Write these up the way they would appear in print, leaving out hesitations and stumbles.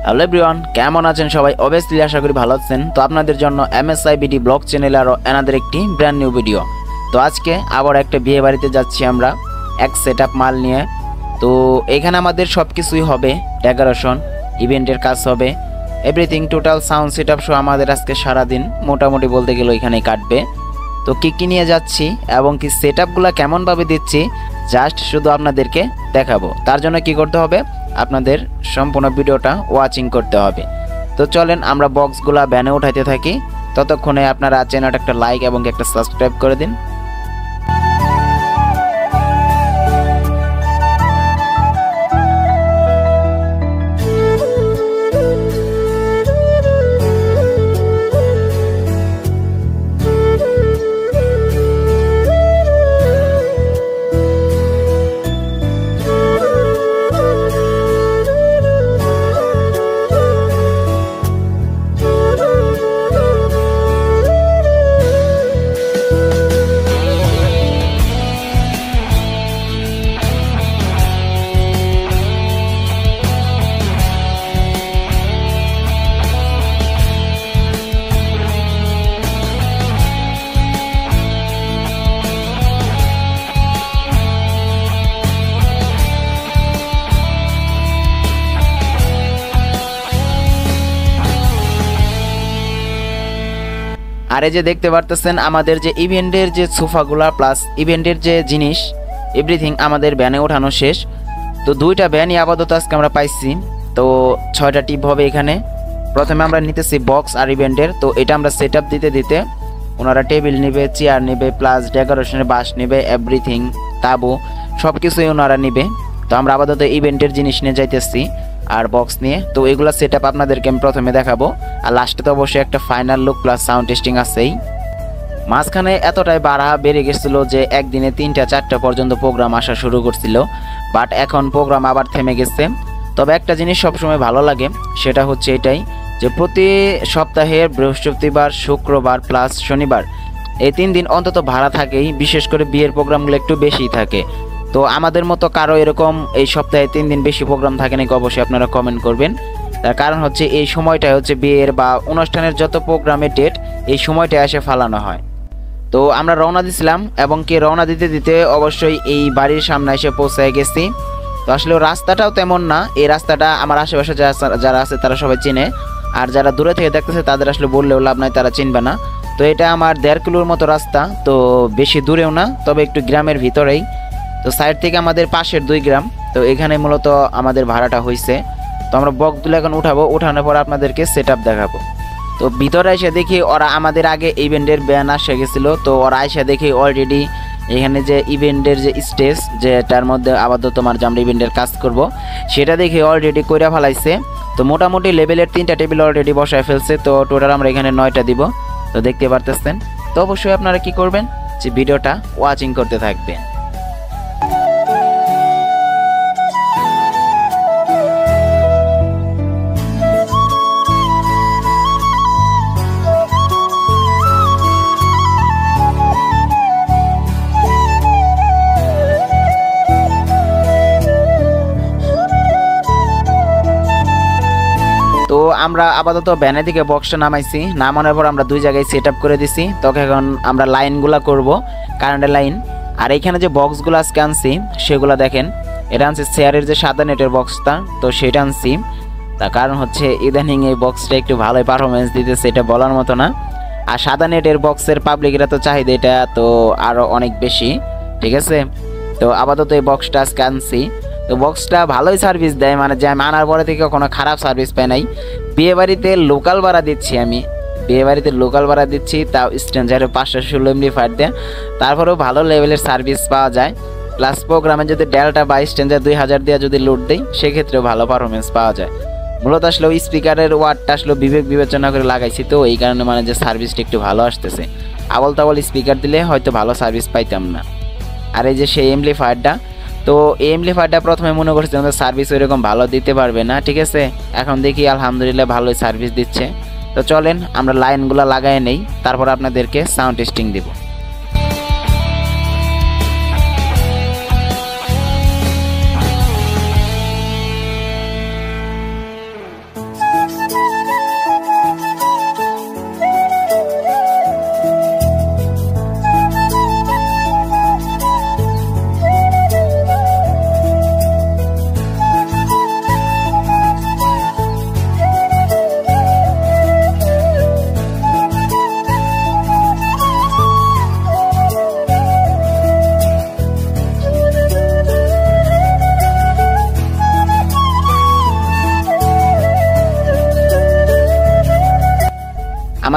Hello everyone, কেমন আছেন সবাই? অবভিয়াসলি আশা করি ভালো আছেন। তো আপনাদের জন্য এমএসআই বিডি ব্লগ চ্যানেলে আরও এনাদের একটি ব্র্যান্ড নিউ ভিডিও। তো আজকে আবার একটা বিয়ে বাড়িতে যাচ্ছি আমরা এক সেট আপ মাল নিয়ে। তো এখানে আমাদের সব কিছুই হবে, ডেকোরেশন, ইভেন্টের কাজ হবে, everything total sound set up সহ আমাদের আজকে সারাদিন মোটামুটি বলতে গেলে এখানেই কাটবে। তো কী নিয়ে যাচ্ছি এবং কি সেট আপগুলো কেমনভাবে দিচ্ছি জাস্ট শুধু আপনাদেরকে দেখাবো। তার জন্য কি করতে হবে, আপনাদের সম্পূর্ণ ভিডিওটা ওয়াচিং করতে হবে। তো চলেন আমরা বক্সগুলা ব্যানে উঠাইতে থাকি, ততক্ষণে আপনারা চ্যানেলটা একটা লাইক এবং একটা সাবস্ক্রাইব করে দিন। আর এই যে দেখতে পারতেছেন আমাদের যে ইভেন্টের যে সোফাগুলা প্লাস ইভেন্টের যে জিনিস এভরিথিং আমাদের ভ্যানে ওঠানো শেষ। তো দুইটা ভ্যানই আপাতত আজকে আমরা পাইছি। তো 6টা টিপ হবে এখানে। প্রথমে আমরা নিতেছি বক্স আর ইভেন্টের। তো এটা আমরা সেট আপ দিতে দিতে ওনারা টেবিল নেবে, চেয়ার নেবে, প্লাস ডেকোরেশনের বাঁশ নেবে, এভরিথিং তাবু সব কিছুই ওনারা নেবে। তো আমরা আপাতত ইভেন্টের জিনিস নিয়ে যাইতেছি আর বক্স নিয়ে। তো এগুলো সেট আপ আপনাদেরকে আমি প্রথমে দেখাবো, আর লাস্টে তো অবশ্যই একটা final look plus sound testing আছেই। মাঝখানে এতটাই বাড়া বেড়ে গেছিলো যে একদিনে 3টা 4টা পর্যন্ত প্রোগ্রাম আসা শুরু করছিল, বাট এখন প্রোগ্রাম আবার থেমে গেছে। তবে একটা জিনিস সবসময় ভালো লাগে, সেটা হচ্ছে এটাই যে প্রতি সপ্তাহের বৃহস্পতিবার, শুক্রবার প্লাস শনিবার এই 3 দিন অন্তত ভাড়া থাকেই। বিশেষ করে বিয়ের প্রোগ্রামগুলো একটু বেশি থাকে। তো আমাদের মতো কারো এরকম এই সপ্তাহে 3 দিন বেশি প্রোগ্রাম থাকে নাকি অবশ্যই আপনারা কমেন্ট করবেন। তার কারণ হচ্ছে এই সময়টাই হচ্ছে বিয়ের বা অনুষ্ঠানের যত প্রোগ্রামের ডেট এই সময়টায় এসে ফালানো হয়। তো আমরা রওনা দিছিলাম এবং কি রওনা দিতে দিতে অবশ্যই এই বাড়ির সামনে এসে পৌঁছায় গেছি। তো আসলে রাস্তাটাও তেমন না, এই রাস্তাটা আমার আশেপাশে যারা আছে তারা সবাই চিনে, আর যারা দূরে থেকে দেখতেছে তাদের আসলে বললেও লাভ নাই, তারা চিনবে না। তো এটা আমার 1.5 কিলোর মতো রাস্তা, তো বেশি দূরেও না, তবে একটু গ্রামের ভিতরেই। তো সাইড থেকে আমাদের পাশের 2 গ্রাম। তো এখানে মূলত আমাদের ভাড়াটা হয়েছে। তো আমরা বক্সগুলো এখন উঠাবো, উঠানোর পর আপনাদেরকে সেট আপ দেখাবো। তো ভিতরে এসে দেখি ওরা আমাদের আগে ইভেন্টের ব্যান আসে গেছিলো। তো ওরা এসে দেখি অলরেডি এখানে যে ইভেন্টের যে স্টেজ যেটার মধ্যে আপাতত তোমার যে আমরা ইভেন্টের কাজ করব সেটা দেখে অলরেডি কইরা ফেলাইছে। তো মোটামুটি লেভেলের 3টা টেবিল অলরেডি বসায় ফেলছে। তো টোটাল আমরা এখানে 9টা দিব। তো দেখতে পারতেছেন। তো অবশ্যই আপনারা কি করবেন, যে ভিডিওটা ওয়াচিং করতে থাকবেন। তো আমরা আপাতত ভ্যানের দিকে বক্সটা নামাইছি, নামানোর পর আমরা 2 জায়গায় সেট আপ করে দিছি। তো এখন আমরা লাইনগুলা করব, কারেন্টের লাইন। আর এইখানে যে বক্সগুলো আজকে আনছি সেগুলো দেখেন, এটা আনছি চেয়ারের যে সাদা নেটের বক্সটা, তো সেটা আনছি। তার কারণ হচ্ছে ইদানিং এই বক্সটা একটু ভালোই পারফরমেন্স দিতেছে, এটা বলার মতো না। আর সাদা নেটের বক্সের পাবলিকেরা তো চাহিদা এটা তো আরও অনেক বেশি, ঠিক আছে। তো আপাতত এই বক্সটা আজকে আনছি। তো বক্সটা ভালোই সার্ভিস দেয়, মানে যে আমি আনার পরে থেকে কোনো খারাপ সার্ভিস পাই নাই। বিয়েবাড়িতে লোকাল ভাড়া দিচ্ছি, আমি বিয়েবাড়িতে লোকাল ভাড়া দিচ্ছি, তাও স্ট্রেঞ্জারে 516 এমনি ফাইট দেয়, তারপরেও ভালো লেভেলের সার্ভিস পাওয়া যায়। প্লাস প্রোগ্রামে যদি ডেল্টা বা স্ট্রেঞ্জার 2000 দিয়ে যদি লোড দেয় সেক্ষেত্রেও ভালো পারফরমেন্স পাওয়া যায়। মূলত আসলে ওই স্পিকারের ওয়ার্ডটা আসলে বিবেচনা করে লাগাইছি, তো এই কারণে মানে যে সার্ভিসটা একটু ভালো আসতেছে। আবল তাবল স্পিকার দিলে হয়তো ভালো সার্ভিস পাইতাম না। আর এই যে সেই এমপ্লিফায়ারটা, তো এই এমপ্লিফায়ারটা প্রথমে মনে করছিলাম সার্ভিস ওইরকম ভালো দিতে পারবে না, ঠিক আছে। এখন দেখি আলহামদুলিল্লাহ ভালোই সার্ভিস দিচ্ছে। তো চলেন আমরা লাইনগুলো লাগাই নেই, তারপর আপনাদেরকে সাউন্ড টেস্টিং দেব।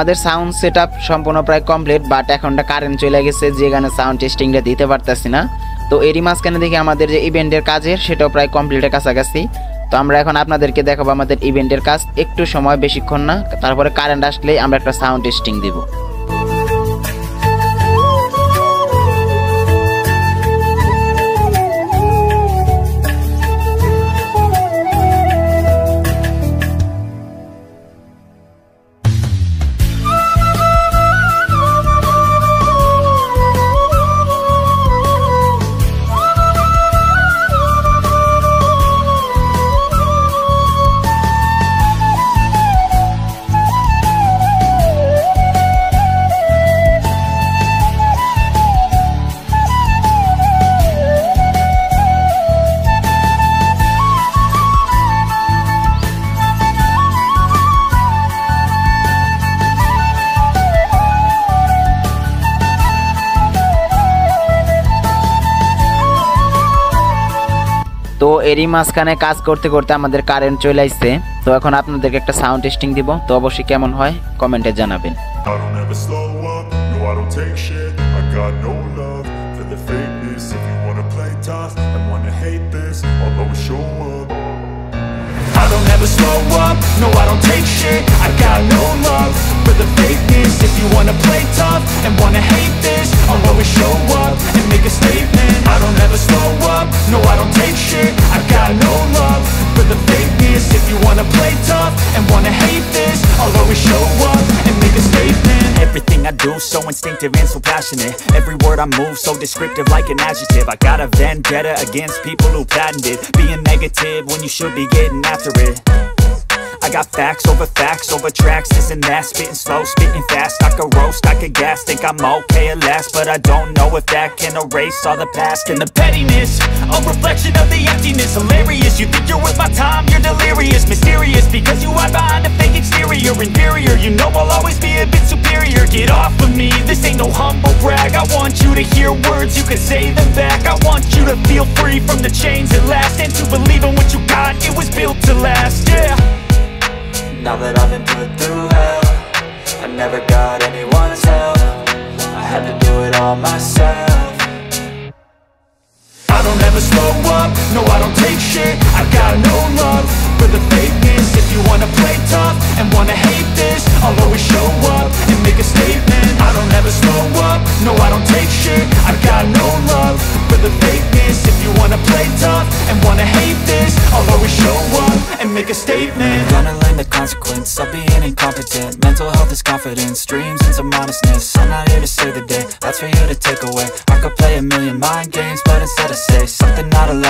আমাদের সাউন্ড সেটআপ সম্পূর্ণ প্রায় কমপ্লিট, বাট এখনটা কারেন্ট চলে গেছে যে কারণে সাউন্ড টেস্টিংটা দিতে পারতাছি না। তো এরই মাঝখানে দেখি আমাদের যে ইভেন্টের কাজের সেটাও প্রায় কমপ্লিটের কাছাকাছি। তো আমরা এখন আপনাদেরকে দেখাবো আমাদের ইভেন্টের কাজ, একটু সময় বেশিক্ষণ না, তারপরে কারেন্ট আসলেই আমরা একটা সাউন্ড টেস্টিং দিব। তো এরই মাঝখানে কাজ করতে করতে আমাদের কারেন্ট চলে আসছে। তো এখন আপনাদেরকে একটা সাউন্ড টেস্টিং দিব, তো অবশ্যই কেমন হয় কমেন্টে জানাবেন। I don't ever slow up, no I don't take shit. I got no love for the fakeness. If you wanna play tough and wanna hate this, I'll always show up and make a statement. I don't ever slow up, no I don't take shit. I got no love for the fakeness. If you wanna play tough and wanna hate this, I'll always show up and make a statement. Everything I do so instinctive and so passionate. Every word I move so descriptive like an adjective. I got a vendetta against people who patented being negative when you should be getting after it. I got facts over tracks, this and that. Spitting slow, spitting fast. I could roast, I could gas. Think I'm okay at last, but I don't know if that can erase all the past. And the pettiness, a reflection of the emptiness. Hilarious, you think you're worth my time, you're delirious. Mysterious, because you hide behind a fake exterior. Inferior, you know I'll always be a bit superior. Get off of me, this ain't no humble brag. I want you to hear words, you can say them back. I want you to feel free from the chains at last, and to believe in what you got, it was built to last, yeah. Now that I've been put through hell, I never got anyone's help. I had to do it all myself. I don't ever slow up, no I don't take shit. I got no love for the fakeness. If you wanna play tough and wanna hate this, I'll always show up and make a statement. I don't ever slow up, no I don't take shit. I got no love for the fakeness. If you wanna play tough and wanna hate this, I'll always show up and make a statement. Gonna learn the consequence of being incompetent. Mental health is confidence, dreams and some honestness. I'm not here to save the day, that's for you to take away. I could play a million mind games, but instead I say something not allowed.